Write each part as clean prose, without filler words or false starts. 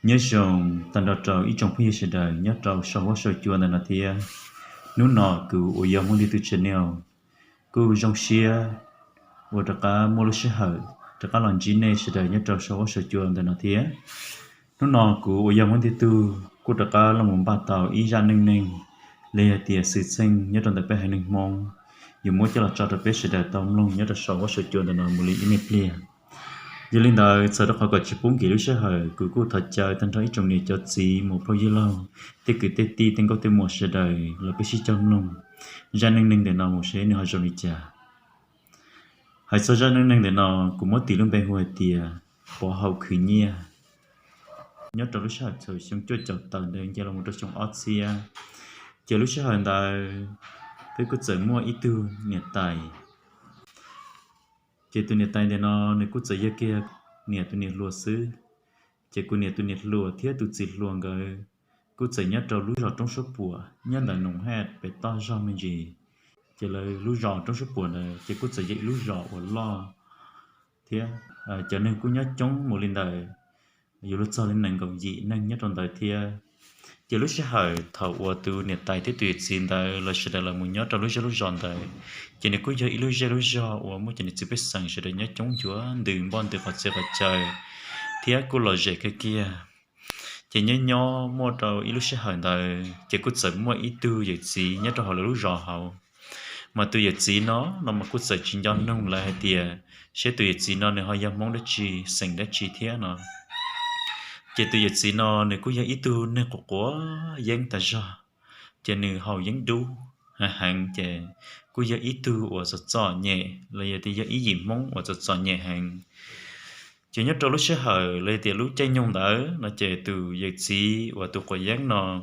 nhớ chồng tận đó trâu ít chồng phía sau đời nhớ trâu sau quá sau chuồn là thia nú nọ cứ ủi yếm muốn đi từ trên nèo cứ trong xia và tất cả mua lúc sẽ hở tất cả lần chín này sẽ đời nhớ trâu sau quá sau chuồn là thia nú nọ cứ ủi yếm muốn đi từ cứ tất cả là một ba tàu ý ra ninh ninh lê tiệt sự sinh nhớ trong tập bé hay ninh mong dù muốn cho là cho tập bé sẽ đời tông luôn nhớ trâu sau quá sau chuồn là một lý imệp lia giờ linh đời sau đó họ có chụp bốn kỷ lúc sẽ hỏi cứ thật trời thân thấy trong này cho gì một bao nhiêu lâu thì cứ tết ti tên có tên một sẽ đời là biết sĩ trong lòng ra nên nên để nào một sẽ nên họ trong đi chả hãy sau ra nên nên để nào cũng mất tỷ luôn bên hồi tiề bỏ hậu khử nhia nhớ trong lúc sau trời xuống chơi chợt tận đây giờ là một trong Asia giờ lúc sau hiện tại cái cứ chơi mua ít tu nhiệt tài giờ tu nhiệt tài để nó nếu cứ chơi kia nhiệt tu nhiệt lúa xứ chỉ cô nhiệt tu nhiệt lúa thiết tu chỉ lúa cái cô chỉ nhớ trâu lúa rọt trong số bùa nhớ là nồng hạt bị to ra mình gì chỉ là lúa rọt trong số bùa này chỉ cô chỉ dạy lúa rọt và lo thế cho nên cô nhớ chống một linh đời dù lúc sau lên nền còn gì nên nhớ trong đời thế chỉ lúc sẽ hỏi thầu của tu nhiệt tài thế tuyệt xin đời là sẽ là một nhớ trâu lúa rọt đời chỉ nên cô dạy lúa rọt và một chỉ nên chỉ biết rằng sẽ nhớ chống chúa đừng bon từ Phật sẽ phải trời thế cô lo dạy cái kia chỉ nhớ nhỏ mua đầu ít lúc sẽ hỏi đời chỉ có sợ mua ít tư vậy gì nhớ cho họ là lúc rõ hậu mà tư vậy gì nó mà có sợ chuyện do nông là hay tiền sẽ tư vậy gì nó này họ dám mong đến chi sinh đến chi thế nó chỉ tư vậy gì nó này có ít tư nên có dân ta ra chỉ nên họ dân đủ hàng chỉ có ít tư ở rất rõ nhẹ là vậy thì ít gì mong ở rất rõ nhẹ hàng chỉ nhớ trong lúc sẽ hỏi lấy tiền lúc chơi nhung đỡ nó chạy từ dịch gì và từ quầy giang nó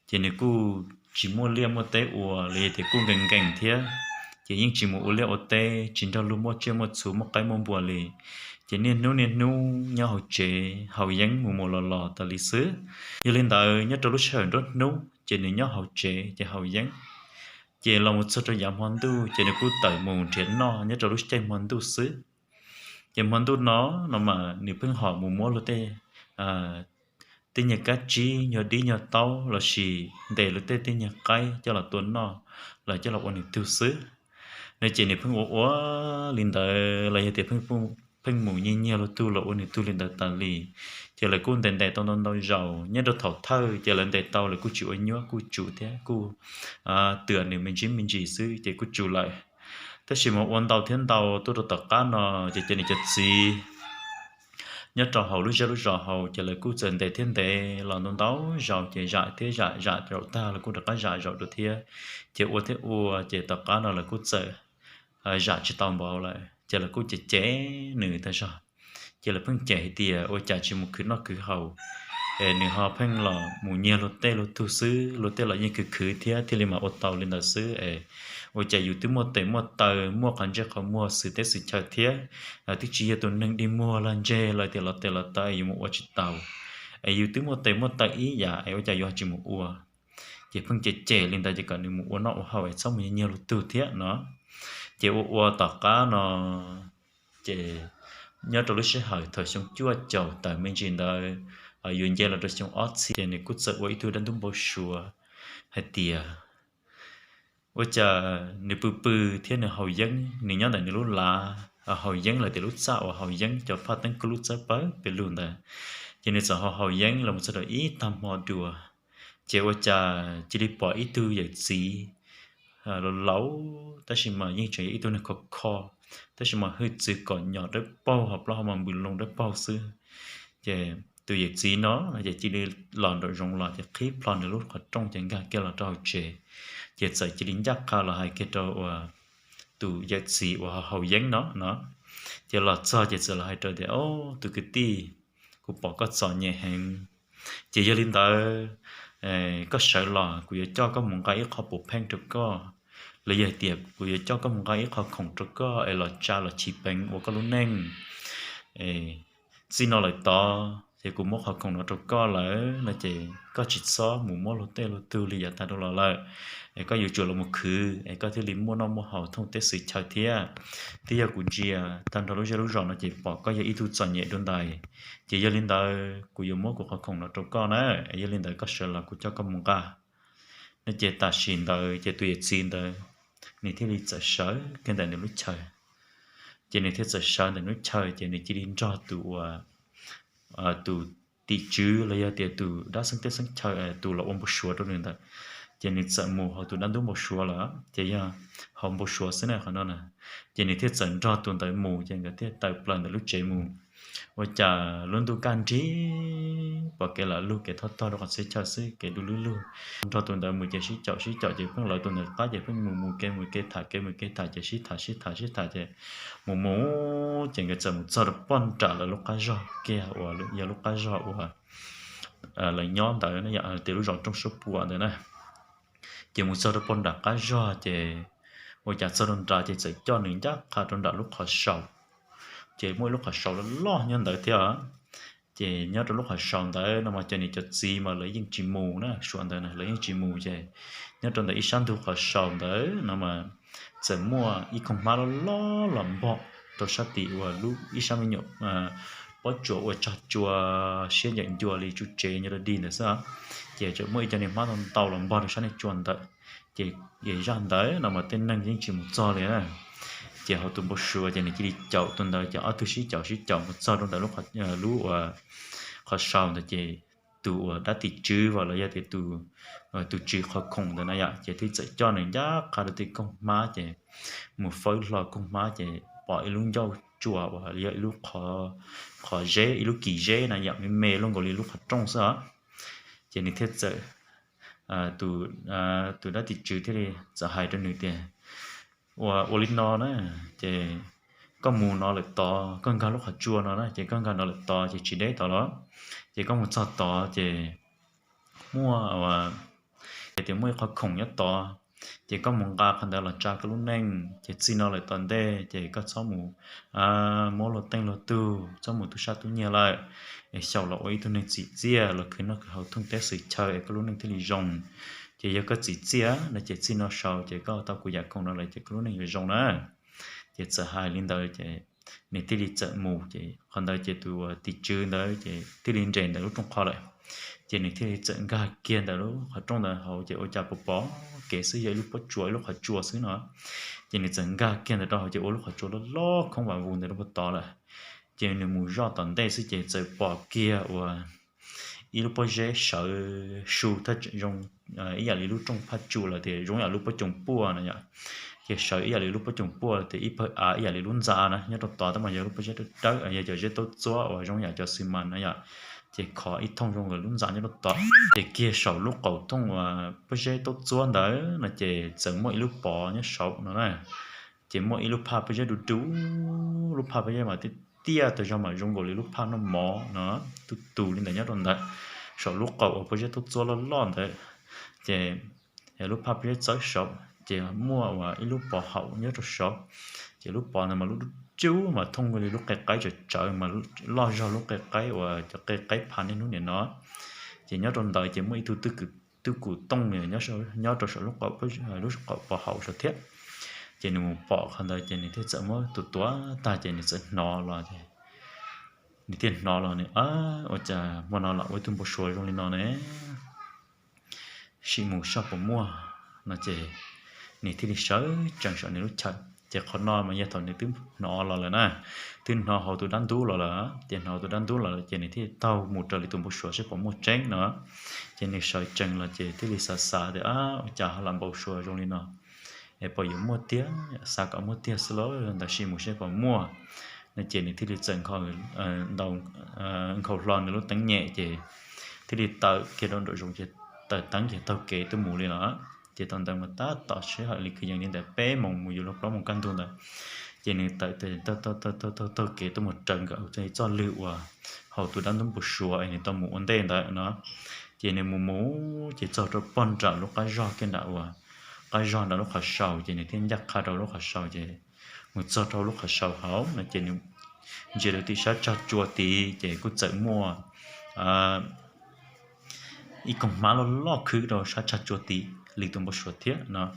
chỉ nếu cô chỉ mua liêm mua té ủa lấy thì cô gần gần thế chỉ những chỉ mua liêm ở té chỉ cho lúc mua chơi một số một cái món bùa lì chỉ nên nấu nhau học chế học giang một lò lò tại lịch sử như lên đời nhớ trong lúc sẽ hỏi rất nấu chỉ nên nhau học chế chỉ học giang chỉ là một số trong giảm hoàn tu chỉ nếu cô tự mồm triển nó nhớ trong lúc chơi hoàn tu xứ giờ món tôi nó mà nếu พิ่งhỏi một món luôn tê tên nhà cá chi nhờ đi nhờ tàu là gì để luôn tê tên nhà cây cho là tuấn nó là cho là quan niệm tiêu xứ nên chỉ nếu พิ่งủa linh đời là thì พิ่งmù nhiên nhiên là tu là quan niệm tu linh đời tàn lì giờ là cuốn tiền tàu tàu giàu nhớ được thầu thơ giờ là tiền tàu là cú chịu anh nhớ cú chủ thế cú tưởng nếu mình chỉ xứ thì cú chủ lại thế chỉ một quan tàu thiên tàu tôi được tất cả nó chỉ này gì nhất trò hậu lúc trò hậu chỉ là cú chân để thiên để là nó tàu giàu chỉ dạy thế dạy rồi ta là cú được cái dạy rồi được thế chỉ uo thế uo chỉ tất cả nó là cú sợ dạy chỉ tàu bảo lại chỉ là cú chỉ chế nửa ta sao chỉ là phân chế thì ôi chả chỉ một cứ nó cứ hậu nửa họ phân là một nhiều lô thu xứ lô tê là những cứ thế thì mà ô tàu lên là xứ ôi chạy dù từ mua tờ mua khăn chắc không mua sự tết sự chờ thế tí chỉ tôi nâng đi mua lan dê lại tiền là tay dù một chiếc tàu dù từ mua tờ ý giả ôi chạy dù chỉ một ua chỉ phân chế lên tay chỉ cần được một ua nọ hậu xong mình nhiều từ thế nó chỉ ua tờ cá nó chỉ nhớ trong lúc sẽ hỏi thời sống chua chầu tại mình chỉ đời ở yên là trong sống ót thì này cút sợ với tôi đang đúng bao sủa hay tiề ôi chà nếu bự thế này hậu dân nếu nhớ là nếu lúc là hậu dân là từ lúc sau hậu dân cho phát tăng lúc sau tới về luôn đó cho nên sợ hậu dân là một sự ý tâm họ đùa chỉ ôi chà chỉ đi bỏ ý tư vậy gì lâu ta chỉ mà những chuyện ý tôi này khó ta chỉ mà hơi chỉ còn nhỏ đấy bao học lo mà bự lông đấy bao xưa chỉ từ việc gì nó là chỉ đi làm đội rong là chỉ clip làm được lúc trong chẳng cả kia là trò chơi chỉ sợ chỉ đánh giá cao là hai cái trò từ việc gì và hậu dẫn nó chỉ là cho chỉ sợ là hai trò để từ cái ti cũng bỏ có sọ nhẹ hàng chỉ cho linh tới có sợ là cũng cho có một cái họ bộ pen được có lấy giờ tiệp cũng cho có một cái họ không được có là cha là chỉ bệnh và có lúc nên xin nó lại to thì cũng mất học không nó trâu co lại là chỉ có chỉ xó mù mò lô tê lô tư li ta đâu lại ấy có yêu chuột là một khứ ấy có thể liền mua nó mua hậu thông tế sự chơi thia thì giờ cũng chỉ thành đầu lúc rồi nó chỉ bỏ có giờ ít thu chọn nhẹ đôn đài chỉ giờ lên đời của yêu mốt của học không nó trâu co nữa giờ lên đời có sợ là của cho con mông ca nên chỉ ta xin đời chỉ tùy xin đời nên thì đi sợ cái đời này lúc chơi chỉ nên thì sợ đời lúc chơi chỉ nên chỉ đi cho tụ tỷ chữ là giờ tiền tụ đã sinh tết sinh chơi tụ là ông bố chúa đó nên ta chỉ nên sợ mù họ tụ đang đúng bố chúa là chỉ giờ họ bố chúa xin này họ nói nè chỉ nên thiết dẫn cho tụ tới mù chỉ nên thiết tới plan lúc chơi mù và chả luôn tụ can trí và cái là lúc cái thoát đó còn sẽ chơi sẽ cái đu lú cho tụ tới mù chỉ chọn chỉ phân loại tụ này cá chỉ phân mù mù cái thả chỉ thả chỉ mù mù chẳng cái chậm cho được bọn trả là lúc cá giò kia và lúc cá giò và là nhóm tại nó dạng từ lúc trong số buồn rồi nè chỉ muốn cho được bọn đã cá giò chỉ và chả cho được trả chỉ cho những chắc khá trong đã lúc họ sầu chỉ mỗi lúc họ sầu nó lo nhân tới thế à chỉ nhớ trong lúc họ sầu tới nó mà cho nên cho gì mà lấy những chim mù nữa xuân tới này lấy những chim mù chỉ nhớ trong đấy sáng thu họ sầu tới nó mà chỉ mua ít không má nó lo làm bọ tôi sát tị và lúc ít sáng mình nhộn bắt chỗ và chặt chùa xe nhận chùa li chú chế như là đi nữa sao chỉ chỗ mỗi cho nên má thằng tàu làm bọ được sáng này chuẩn tới chỉ để ra tới nó mà tên năng những chim một giò này chỉ họ tụi bố sửa cho nên chỉ đi chậu tuần đời chậu thứ sĩ chậu một sau trong đời lúc họ lú họ sau thì chỉ tụ đã tị chữ và là giờ thì tụ chữ họ không được này ạ chỉ thì sẽ cho nên giá cả được thì công má chỉ một phơi lo công má chỉ bỏ luôn dâu chùa và giờ lúc họ dễ lúc kỳ dễ này ạ mê luôn gọi lúc họ trong sao chỉ nên thiết sẽ tụ đã tị chữ thế thì sẽ hại cho người tiền và linh nó nè chỉ có mù nó lại to con cá lúc hạt chua nó nè chỉ con cá nó lại to chỉ đấy to đó chỉ có một sao to chỉ mua và chỉ mua khó khủng nhất to chỉ có một cá khăn đó là cha cái lúc neng chỉ xin nó lại toàn đây chỉ có sáu mù mua lột tên lột tu sáu mù tu sa tu nhiều lại sau là ôi tu nên chỉ chia là khi nó họ thông test sự chơi cái lúc neng thì đi rong chỉ có chỉ chia là chỉ xin nó sau chỉ có tao cũng giải không nó lại chỉ có lúc neng rong nữa chỉ sợ hai linh đời chỉ nên tí đi chợ mù chỉ còn đời chỉ tụ tí chữ đời chỉ tí linh rèn đời lúc trong kho lại chỉ nên tí đi chợ gà kia đời lúc họ trong đời họ chỉ ôi chả bó kể sự vậy lúc bắt chuối lúc họ chua xứ nó chỉ nên chợ gà kia đời đó họ chỉ ôi lúc họ chua nó lo không vào vùng đời lúc bắt to lại chỉ nên mù do tận đây sự chỉ chợ bò kia và lúc bắt dễ sợ sưu thắt trong ý là lúc trong phát chua là thì giống như lúc bắt trồng bùa này nhá cái sở ý là lúc bắt trồng bùa thì ít ý là lúc già nè nhớ tao tao mà giờ lúc bắt chết đất ở giờ giờ tốt chúa ở trong nhà cho xi măng này nhá thì khó ít thông trong người lúc già nhớ tao thì kia sở lúc cầu thông và bắt chết tốt chúa đấy là chỉ chẳng mỗi lúc bỏ nhớ sở nó này chỉ mỗi lúc pa bắt chết đủ đủ lúc pa bắt chết mà tia từ trong mà trong người lúc pa nó mỏ nó tụ lên đấy nhớ tao đấy sở lúc cầu bắt chết tốt chúa nó lon đấy chỉ lúc pa bắt chết tới sở chỉ mua và ít lúc bỏ hậu nhớ cho sợ chỉ lúc bỏ này mà lúc chú mà thông qua lúc cái trời mà lo cho lúc cái và cho cái pan đến lúc này nó chỉ nhớ trong đời chỉ mới thu tư cụ tông này nhớ cho sợ lúc bỏ hậu sợ thiết chỉ nên bỏ khăn đời chỉ nên thiết sợ mới tụt tóa ta chỉ nên sợ nó là thì đi tiền nó là này ở chả mua nó là với tung bộ sôi trong nó này xì mù shop mua nó chỉ này thì sợ chẳng sợ này lúc chặt chỉ khó nói mà giờ thằng này tính nó là nè tính nó họ tụi đánh tú là tiền họ tụi đánh tú là chỉ này thì tao một trời tụi một số sẽ có một tránh nữa chỉ này sợ chẳng là chỉ thì xa để chả làm bầu sữa trong này nó để bây giờ mua tiếng xa cả mua tiếng slow là chỉ một sẽ có mua nên chỉ này thì chẳng khỏi đầu khẩu lon lúc tấn nhẹ thì tao kia đâu đội dùng chỉ tao tấn chỉ tao kể tôi mua lên đó chỉ toàn mà ta tỏ sẽ hỏi lịch những để bé mong mùi lúc đó một căn tuần rồi chỉ nên tại tôi kể tôi một trận gạo cho liệu họ tôi đang tụi sủa này tôi muốn ổn định đấy nó chỉ nên muốn chỉ cho tôi bận trả lúc cái giò cái đạo cái giò đó lúc họ sầu chỉ nên thiên giác khai đầu lúc họ sầu chỉ một cho lúc họ sầu háo là chỉ nên chỉ được tí sát cho chùa tí chỉ cứ chạy mua อีกงมาเราลอกคือเราชัดชัดจวตีลีตุ่มบชวดเทียเนาะ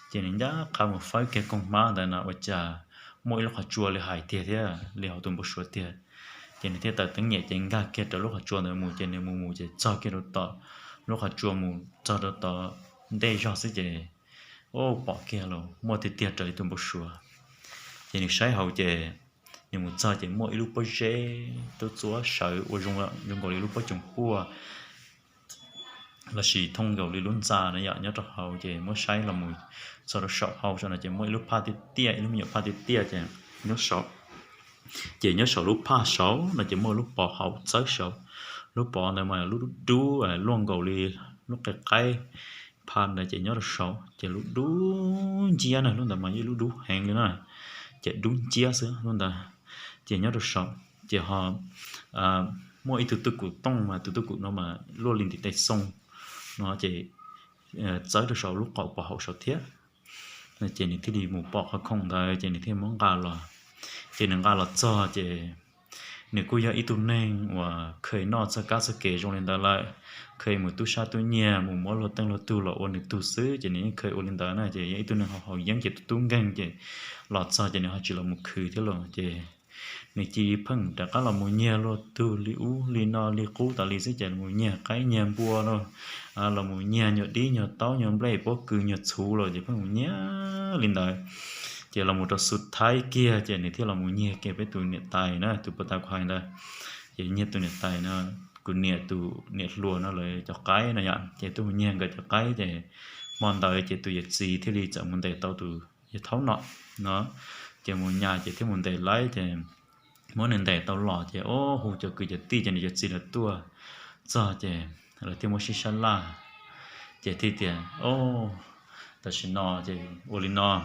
เจนิยาคำว่าไฟเกกงมาแต่นะว่าจะมวยลูกขจัวเลยหายเทียเทียเลยเอาตุ่มบชวดเทียเจนิเทียแต่ตั้งเนี่ยเจนกาเกตลูกขจัวเนี่ยมูเจนมูจะจ่อเกตต่อลูกขจัวมูจ่อต่อได้ยอดสิเจโอ้ปอกเกลมัวติเตียจะลีตุ่มบชวดเจนิใช้เขาเจnhưng mà sao chỉ mỗi lúc bao giờ tôi chúa sợ ở trong gọi lúc bao trong cua là chỉ thông cầu đi luôn ra này nhớ cho hậu chỉ mỗi sai là mùi sau đó sợ hậu cho nên chỉ mỗi lúc party tia lúc nhiều party tia chỉ nhớ sợ chỉ nhớ sợ lúc pa sáu là chỉ mỗi lúc bỏ hậu tới sợ lúc bỏ này mà lúc đu luôn cầu đi lúc cái pan là chỉ nhớ là sợ chỉ lúc đu chia này luôn là mà như lúc đu hẹn nữa này chỉ đúng chia sữa luôn là chỉ nhớ được sợ chỉ họ mỗi từ từ cụ tông mà từ từ cụ nó mà luôn liền thì tay sông nó chỉ tới được sợ lúc cậu bỏ hậu sợ thiết nên chỉ những thứ đi mù bỏ không thôi chỉ những thứ món gà là chỉ những gà là cho chỉ nếu cô giờ ít tu nên và khởi nọ cho cá sẽ kể trong lên đó lại khởi một tu sa tu nhẹ một món lột tăng lột tu lột ôn được tu sứ chỉ những khởi ôn lên đó này chỉ ít tu nên họ giống chỉ tu ngang chỉ lọt cho chỉ những họ chỉ là một khởi thế rồi chỉ này chỉ phăng đã có là một nhẹ lột tu liu li nọ li cú ta li sẽ chỉ một nhẹ cái nhẹ bùa rồi là một nhẹ nhọ đi nhọ táo nhọ plei bó cừ nhọ chú rồi chỉ phăng một nhẹ lên đó chỉ là một trò sụt thái kia chỉ này thì là một nhẹ kia với tụi nhiệt tài nữa tụi bắt đầu khoai đây chỉ nhiệt tụi nhiệt tài nó cứ nhiệt tụi nhiệt luôn nó lại cho cái này nhá chỉ tụi nhẹ cái cho cái thì mòn đời chỉ tụi nhiệt gì thì đi chợ muốn để tao tụi nhiệt thấu nọ nó chỉ một nhà chỉ thêm muốn để lấy thì muốn nên để tao lọ chỉ ô hồ cho cứ nhiệt ti chỉ nhiệt gì là tua cho chỉ là thêm một xí xăn la chỉ thì tiền ô ta xin nọ chỉ ô linh nọ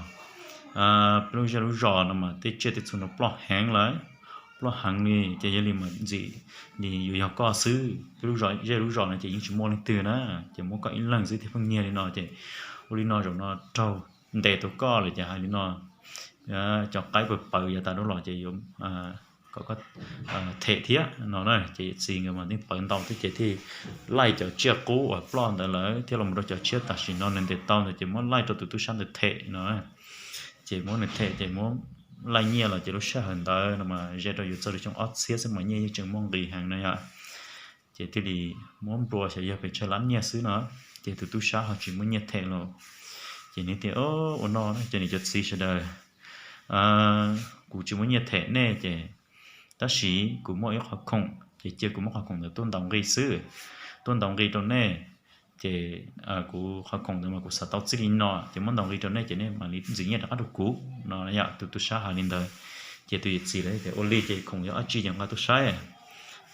bây giờ lúc rõ nó mà tết chết thì chúng nó bỏ hàng lại bỏ hàng này chỉ là mà gì thì dù có xứ lúc rõ này chỉ chỉ mua lên từ nữa chỉ mua có ít lần xứ thì phong nhiên thì nó chỉ uli nó rồi nó trâu để tôi có là chỉ hai nó cho cái bự bự giờ ta đó là chỉ dùng có thể thiết nó này chỉ gì người mà những phần đầu thì lại cho chia cố ở plan đó là theo là một đôi cho chia ta chỉ nó nên để tao thì chỉ muốn lại cho tụi tôi sang được thể nó chỉ muốn được thể chỉ muốn lại nhiều là chỉ lúc sẽ hình tới mà giờ tôi cho được trong ớt xía sẽ mọi như chừng mong gì hàng này ạ chỉ thì muốn đùa sẽ giờ phải chơi lắm nhiều xứ nữa chỉ tụi tôi sáng họ chỉ muốn nhiệt thể rồi chỉ nên thì ô nó chỉ nên cho xí sẽ đời cụ chỉ muốn nhiệt thể nè chỉ ta sĩ cụ mỗi học không chỉ chưa cụ mỗi học không là tôn đồng gây xứ tôn đồng gây trong nè chỉ cụ học không nhưng mà cụ sát tao chỉ nó chỉ muốn đồng gây trong nè chỉ nên mà lý dĩ nhiên là các đồ cũ nó là tụi tôi sáng hà lên đời chỉ tụi gì đấy thì only chỉ không có chỉ những cái tôi sai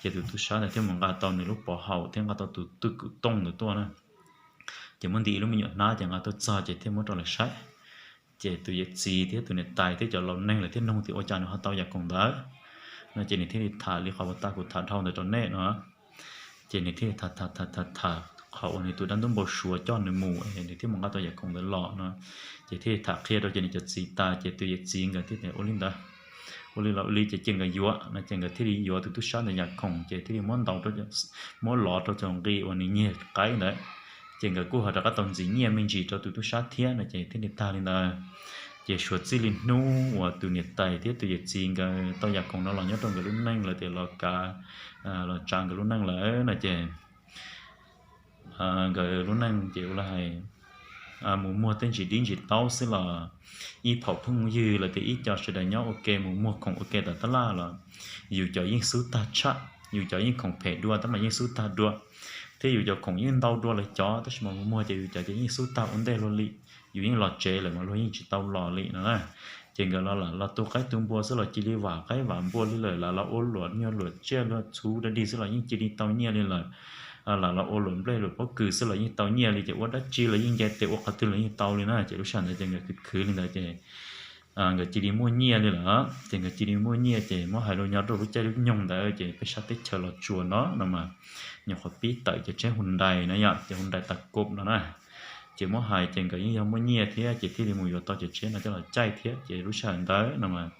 chỉ tụi tôi sáng là thêm một cái tao này lúc bỏ hậu thêm cái tao tụi cụ tông được tôi nè chỉ muốn đi lúc mình nhận ná chẳng là tôi cho chỉ thêm một trò là sai chỉ tụi gì thế tụi này tài thế cho lâu nay là thế nông thì ôi cha nó tao giặc cùng đó nó chỉ này thế thả li họ ta cũng thả thâu để cho nè nó chỉ này thế thả họ này tụi đang tôm bò sủa cho người mù này thế một cái tao giặc cùng để lọ nó chỉ thế thả kia đâu chỉ này cho gì ta chỉ tụi gì người thế này olim đó olim là olim chỉ chừng cái dúa nó chừng cái thế đi dúa tụi tôi sáng để giặc cùng chỉ thế đi món đầu đó món lọ đó trong cái olim nhẹ cái đấy chỉ cái cô họ đã có tổng gì nhẹ mình chỉ cho tụi tôi sát thiên là chỉ thế này ta lên đó chỉ số chỉ linh nu và tụi nhiệt tài thế tụi gì cái tao giặc cùng nó là nhớ trong cái lúc năng là thì là cả là trang cái lúc năng là chỉ cái lúc năng chỉ là hay mua tên chỉ đính chỉ tao sẽ là y phẫu thông dư là thì ít cho sự đại nhau ok mua không ok là tất là dù cho những số ta chắc dù cho những không phải đua tao mà những số ta đua thế dù cho không những tao đua là chó tức là mua chỉ cho những số ta ổn định luôn đi dù những lọt chế là mà luôn những chỉ tao lò lì nữa trên cái là tôi cái tung bùa sẽ là chỉ đi vào cái vàng bùa đi lời là ôn luận như luận chế là chú đã đi sẽ là những chỉ đi tao nhẹ lên lời là ôn luận đây rồi có cử sẽ là những tao nhẹ thì chỉ có đất chi là những cái tiểu có từ là những tao lên nữa chỉ lúc sáng thì trên cái khứ lên đó chỉ người chỉ đi mua nhẹ đi là trên cái chỉ đi mua nhẹ chỉ mua hai đôi nhau rồi chơi lúc nhung đấy chỉ phải sát tết chờ là chùa nó mà nhiều khó biết tại chỉ chế hồn đầy nó nhở chỉ hồn đầy tạc cộp nó này chỉ mỗi hai trên cái những mua nhẹ thế chỉ thì mùi vào to chỉ chế nó cho là chay thế chỉ lúc sáng tới mà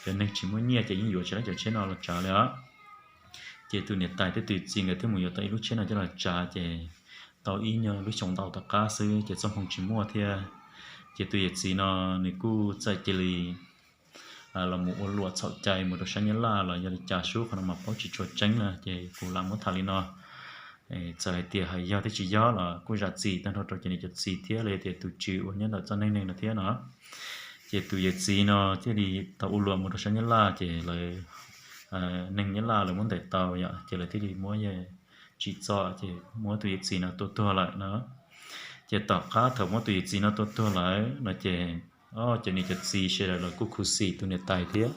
cho nên chỉ mua nhẹ chỉ những vừa chế nó chỉ chế nó là trả nữa chế tụi nhiệt tài thế tụi gì người thế mùi tại lúc trên là cho là trà chế tàu ý nhờ lúc trồng tàu tất cả sư chế trong phòng chỉ mua thì chế tụi nhiệt gì nó nếu cứ chạy chế lì là một ô lúa sạo chạy một đồ sáng nhớ là giờ trà số còn mà có chỉ chuột tránh là chế cũng làm một thằng li nó chạy tiền hay giao thế chỉ giao là cứ giặt gì但thôi cho nên giặt gì thế là thì tụi chịu nhớ là cho nên là thế nó chế tụi nhiệt gì nó chế đi tàu ô lúa một đồ sáng nhớ là chế lời nên nhớ là muốn để tàu vậy chỉ là thế thì mua về chỉ cho thì mua tùy gì nó tốt lại nó chỉ tàu cá thầu mua tùy gì nó tốt lại nó chỉ chỉ này gì sẽ là cú cú xì tụi này tài thế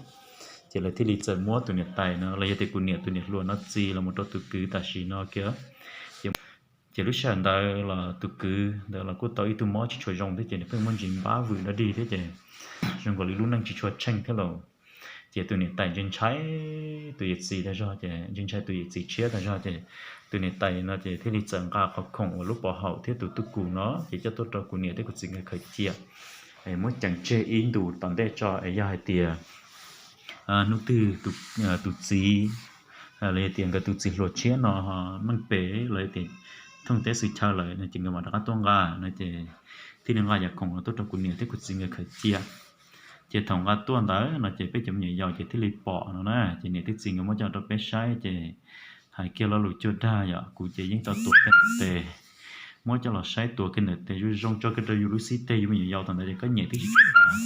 chỉ là thế thì giờ mua tụi này tài nó lấy cái tụi này luôn nó gì là một đôi tụi cứ ta xì nó kia chỉ lúc sáng đây là tụi cứ đây là cú tới tụi mua chỉ chơi rong thế chỉ là phải muốn dính bá vừa nó đi thế chỉ xong rồi lúc năng chỉ chơi tranh thế rồi chỉ tụi này tài trên trái tụi gì đó cho chỉ trên trái tụi gì chia đó cho chỉ tụi này tài nó chỉ thế thì chẳng cả có khổng ở lúc bỏ hậu thế tụi cụ nó chỉ cho tôi cho cụ này để cụ gì người khởi chia ấy muốn chẳng chê in đủ toàn để cho ấy dài tiền nút từ tụi gì lấy tiền cái tụi gì lột chia nó mang bể lấy tiền thông tế sự trao lại nó chỉ người mà đã toan gà nó chỉ thì nên gà giặc khổng ở tôi cho cụ này để cụ gì người khởi chia chỉ thằng gà tuôn đó nó chỉ biết chấm nhảy dầu chỉ thích lì bỏ nó nè chỉ này thích gì người mới cho nó bé sai chỉ hai kia nó lùi chưa ra vậy cụ chỉ những tao tuột cái tề mới cho nó sai tuột cái này tề rồi rong cho cái đời rồi xí tề dùng nhảy dầu thằng này có nhảy thích chỉ cho ta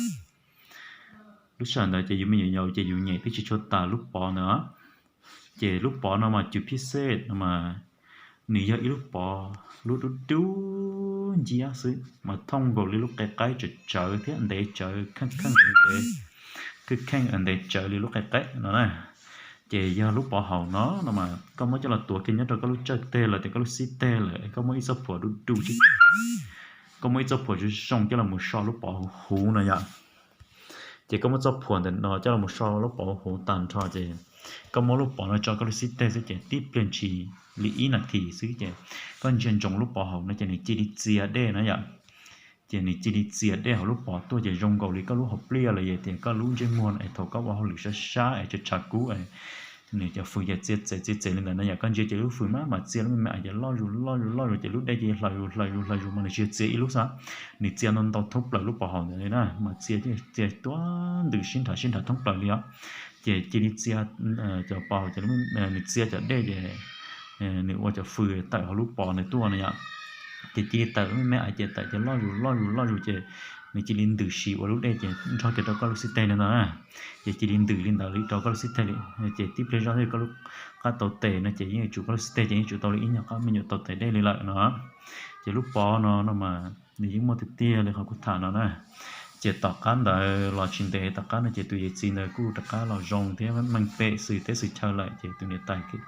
lúc sáng đó chỉ dùng nhảy dầu chỉ dùng nhảy thích chỉ cho ta lúc bỏ nữa chỉ lúc bỏ nó mà chụp pít set nó mà nỉ giờ lúc bỏ lúc đu gì á xứ mà thông vào lúc cái chợ thế anh để chợ khăn để cứ khăn anh để chợ lúc cái nó này chỉ giờ lúc bỏ hậu nó mà có mấy cho là tuổi kia nhất rồi có lúc chơi tê là thì có lúc xí tê là có mấy số phở đu chứ có mấy số phở chứ xong cho là một so lúc bỏ hũ này vậy chỉ có một số phở thì nó cho là một so lúc bỏ hũ tàn cho chỉ có một lúc bỏ nó cho có lúc xí tê sẽ chỉ tiếp lên chỉ lý ý là thì xứ chỉ con chân trong lúc bỏ hậu nó chỉ này chỉ đi chia đê nó vậy chỉ này chỉ đi chia đê hậu lúc bỏ tôi chỉ rong cầu lý có lúc học lia là vậy thì có lúc trên môn ấy thầu có vào lúc xa ấy cho chặt cú ấy này cho phơi chết lên là nó con chỉ lúc phơi mà chia nó mẹ chỉ lo rồi chỉ lúc đây chỉ lo mà này chia lúc sao này chia nó tao thúc lại lúc bỏ hậu này nè mà chia toán từ sinh thở thúc lại liền chỉ đi chia cho bỏ chỉ lúc này chia cho đây thì nếu mà cho phơi tại họ lúc bỏ này tua này ạ chỉ tại mẹ chỉ tại cho lo rồi chỉ linh từ xíu lúc đây chỉ cho cái đó có lúc xịt tay nữa chỉ linh từ linh đạo lý đó có lúc xịt tay chỉ tiếp lên cho có lúc các tàu tệ nó chỉ như chủ có lúc xịt tay chỉ chủ tàu lý nhau có mình tàu tệ đây lại nữa chỉ lúc bỏ nó mà những một tia là họ cũng thả nó nè chỉ tàu cá đời lò chín tệ tàu cá nó chỉ tùy gì nữa cũng tàu cá lò rong thế mang bể sự thế sự chơi lại chỉ tùy tài cái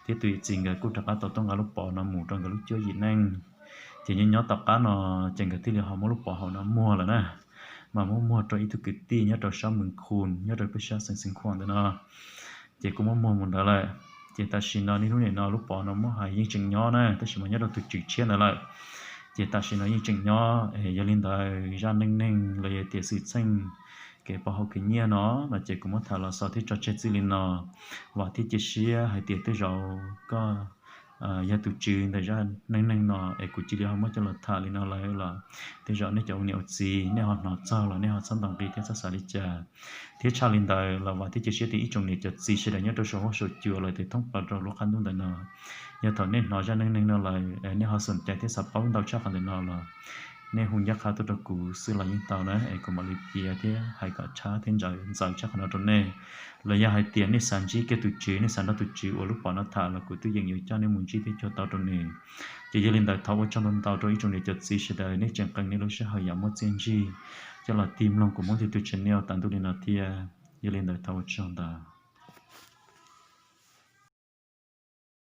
thế tùy gì người cũng tàu cá tàu tông cá lúc bỏ nó mù trong cái lúc chơi gì năng thì những nhóm tàu cá nó chẳng cáiที่họ mua lúc bỏ họ nó mua là nè mà mua cho ít cái tí nhớ cho sao mình khôn nhớ cho cái sao sinh khoan đó nó chỉ cũng mua một đó lại chỉ ta xin nó đi lúc này nó lúc bỏ nó mua hay những chừng nhỏ nè ta chỉ mà nhớ được chữ chia nó lại chỉ ta xin nó những chừng nhỏ giờ lên đời ra ninh là để sự sinh cái bảo hộ cái nhia nó là chỉ cũng muốn thảo là sao thì cho chết gì nó và thì chỉ xia hay tiệt tới rồi có giờ tụi chị thời gian nên nó ấy cũng chỉ là không có cho là thà thì nó lại là thì giờ nếu chọn nhiều gì nếu họ nói sao là nếu họ sẵn đồng ý thì sẽ đi chờ thì cha linh đời là và thì chỉ sẽ thì ít trong này chợt gì sẽ là nhớ tôi số số chừa lại thì thông báo rồi lúc ăn đúng đời nó giờ thằng nên nói ra nên nó lại nếu họ sẵn chạy thì sắp bao đầu chắc là nó là nên hùng giác khá tôi được cụ xưa là những tàu đấy ấy còn mà lịch bia thì hay cả cha thiên giờ chắc là nó này là giờ hai tiền nên sản chỉ cái tụi chị nên sản đó tụi chị ở lúc bỏ nó thả là cụ tôi dành nhiều cho nên muốn chi thì cho tàu này chỉ giờ lên đại tháo cho nên tàu rồi trong này chợt gì sẽ đời nên chẳng cần nên lúc sẽ hơi giảm một tiền chi cho là tìm lòng của muốn thì tụi chị neo tận tụi này là thì giờ lên đại tháo cho ta